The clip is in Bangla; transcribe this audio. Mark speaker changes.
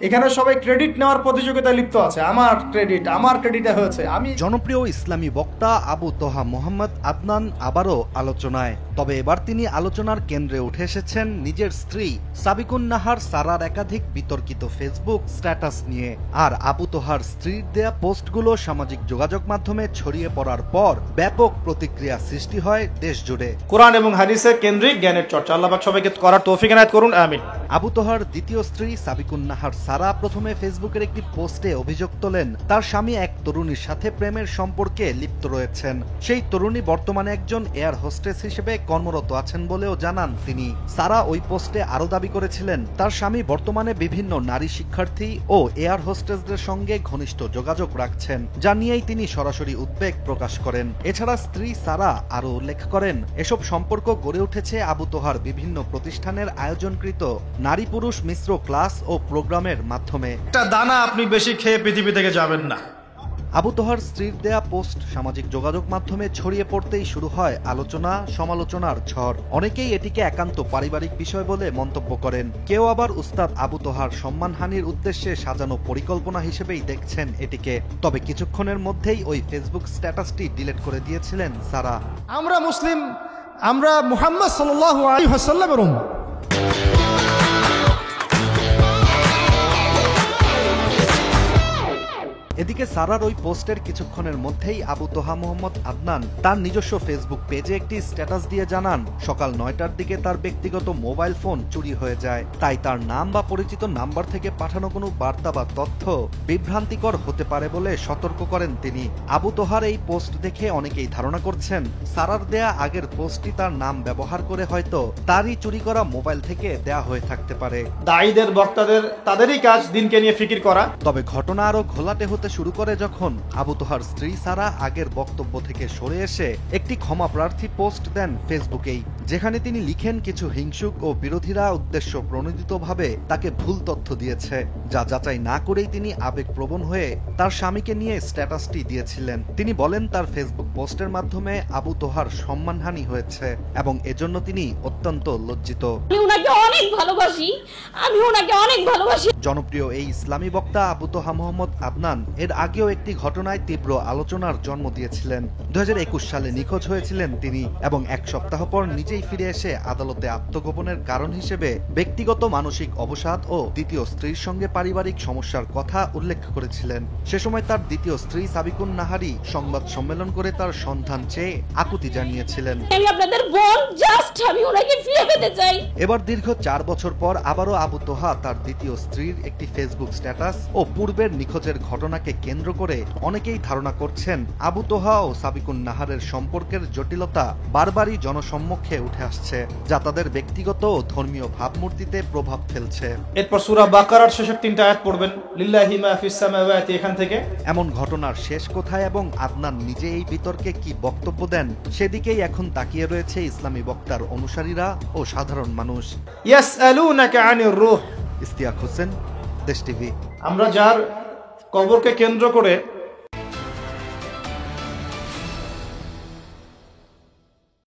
Speaker 1: এখানে সবাই ক্রেডিট নেওয়ার প্রতিযোগিতায় লিপ্ত আছে, আমার ক্রেডিটে হয়েছে। আমি
Speaker 2: জনপ্রিয় ইসলামী বক্তা আবু তোহা মোহাম্মদ আদনান আবারও আলোচনায়, তবে এবার তিনি আলোচনার কেন্দ্রে উঠে এসেছেন নিজের স্ত্রী সাবিকুন নাহার সারার একাধিক বিতর্কিত ফেসবুক স্ট্যাটাস নিয়ে। আর আবু তোহার স্ত্রীর দেয়া পোস্টগুলো সামাজিক যোগাযোগ মাধ্যমে ছড়িয়ে পড়ার পর ব্যাপক প্রতিক্রিয়া সৃষ্টি হয় দেশ জুড়ে।
Speaker 1: কোরআন এবং হাদিসের কেন্দ্রিক জ্ঞানের চর্চা আল্লাহ পাক সবাইকে করার তৌফিক এনায়েত করুন, আমিন।
Speaker 2: আবু তোহার দ্বিতীয় স্ত্রী সাবিকুন নাহার সারা প্রথমে ফেসবুকের একটি পোস্টে অভিযোগ তোলেন তার স্বামী এক তরুণীর সাথে প্রেমের সম্পর্কে লিপ্ত রয়েছেন। সেই তরুণী বর্তমানে একজন এয়ার হোস্টেস হিসেবে কর্মরত আছেন বলেও জানান তিনি। সারা ওই পোস্টে আরও দাবি করেছিলেন তার স্বামী বর্তমানে বিভিন্ন নারী শিক্ষার্থী ও এয়ার হোস্টেসদের সঙ্গে ঘনিষ্ঠ যোগাযোগ রাখছেন, যা নিয়েই তিনি সরাসরি উদ্বেগ প্রকাশ করেন। এছাড়া স্ত্রী সারা আরও উল্লেখ করেন এসব সম্পর্ক গড়ে উঠেছে আবু তোহার বিভিন্ন প্রতিষ্ঠানের আয়োজনকৃত নারী পুরুষ মিশ্র ক্লাস ও প্রোগ্রামের মাধ্যমে।
Speaker 1: একটা দানা আপনি বেশি খেয়ে পৃথিবী থেকে যাবেন না।
Speaker 2: আবু তোহার স্ত্রীর দেয়া পোস্ট সামাজিক যোগাযোগ মাধ্যমে ছড়িয়ে পড়তেই শুরু হয় আলোচনা সমালোচনার ঝড়। অনেকেই এটিকে একান্ত পারিবারিক বিষয় বলে মন্তব্য করেন, কেউ আবার উস্তাদ আবু তোহার সম্মানহানির উদ্দেশ্যে সাজানো পরিকল্পনা হিসেবেই দেখছেন এটিকে। তবে কিছুক্ষণের মধ্যেই ওই ফেসবুক স্ট্যাটাসটি ডিলিট করে দিয়েছিলেন সারা।
Speaker 1: আমরা মুসলিম, আমরা মুহাম্মদ সাল্লাল্লাহু আলাইহি ওয়াসাল্লামের উম্মত।
Speaker 2: এদিকে সারার ওই পোস্টের কিছুক্ষণের মধ্যেই আবু তোহা মোহাম্মদ আদনান তার নিজস্ব ফেসবুক পেজে একটি স্ট্যাটাস দিয়ে জানান সকাল ৯টার দিকে তার ব্যক্তিগত মোবাইল ফোন চুরি হয়ে যায়, তাই তার নাম বা পরিচিত নাম্বার থেকে পাঠানো কোনো বার্তা বা তথ্য বিভ্রান্তিকর হতে পারে বলে সতর্ক করেন তিনি। আবু তোহার এই পোস্ট দেখে অনেকেই ধারণা করছেন সারার দেয়া আগের পোস্টটি তার নাম ব্যবহার করে হয়তো তারই চুরি করা মোবাইল থেকে দেয়া হয়ে থাকতে পারে।
Speaker 1: দায়ীদের, বক্তাদের, তাদেরই কাজ দিনকে নিয়ে ফিকির করা।
Speaker 2: তবে ঘটনা আরো ঘোলাটে হতে শুরু করে যখন আবু তোহার স্ত্রী সারা আগের বক্তব্য থেকে সরে এসে একটি ক্ষমা প্রার্থী পোস্ট দেন ফেসবুকেই, যেখানে তিনি লিখেন কিছু হিংসুক ও বিরোধীরা উদ্দেশ্য প্রণোদিতভাবে তাকে ভুল তথ্য দিয়েছে, যা যাচাই না করেই তিনি আবেগপ্রবণ হয়ে তার স্বামীকে নিয়ে স্ট্যাটাসটি দিয়েছিলেন। তিনি বলেন তার ফেসবুক পোস্টের মাধ্যমে আবু তোহার সম্মানহানি হয়েছে এবং এজন্য তিনি অত্যন্ত লজ্জিত।
Speaker 3: আমি ওনাকে অনেক ভালোবাসি।
Speaker 2: জনপ্রিয় এই ইসলামী বক্তা আবু তোহা মোহাম্মদ আদনান এর আগেও একটি ঘটনায় তীব্র আলোচনার জন্ম দিয়েছিলেন। 2021 সালে নিখোঁজ হয়েছিলেন তিনি এবং এক সপ্তাহ পর নিজেই ফিরে এসে আদালতে আত্মগোপনের কারণ হিসেবে ব্যক্তিগত মানসিক অবসাদ ও দ্বিতীয় স্ত্রীর সঙ্গে পারিবারিক সমস্যার কথা উল্লেখ করেছিলেন। সে সময় তার দ্বিতীয় স্ত্রী সাবিকুন নাহারি সংবাদ সম্মেলন করে তার সন্ধান চেয়ে আকুতি জানিয়েছিলেন।
Speaker 3: আমি আপনাদের বোন, জাস্ট আমি ওনাকে ফিরে পেতে চাই।
Speaker 2: এবার দীর্ঘ 4 বছর পর আবারও আবু তোহা তার দ্বিতীয় স্ত্রীর একটি ফেসবুক স্ট্যাটাস ও পূর্বের নিখোঁজের ঘটনাকে কেন্দ্র করে অনেকেই ধারণা করছেন আবু তোহা ও সাবিকুন নাহারের সম্পর্কের জটিলতা বারবারই জনসম্মুখে উঠে আসছে, যা তাদের ব্যক্তিগত ও ধর্মীয় ভাবমূর্তিতে প্রভাব ফেলছে।
Speaker 1: এরপর সূরা বাকারার শেষের 3টা আয়াত পড়বেন, লিল্লাহি মা ফিস সামাওয়াতি, এখান থেকে।
Speaker 2: এমন ঘটনার শেষ কোথায় এবং আদনান নিজে এই বিতর্কে কি বক্তব্য দেন সেদিকেই এখন তাকিয়ে রয়েছে ইসলামী বক্তার অনুসারীরা ও সাধারণ মানুষ।
Speaker 1: ইয়াসআলুনাকা আনির রূহ।
Speaker 2: ইশতিয়াক হোসেন, দেশ টিভি।
Speaker 1: আমরা যার কবরকে কেন্দ্র করে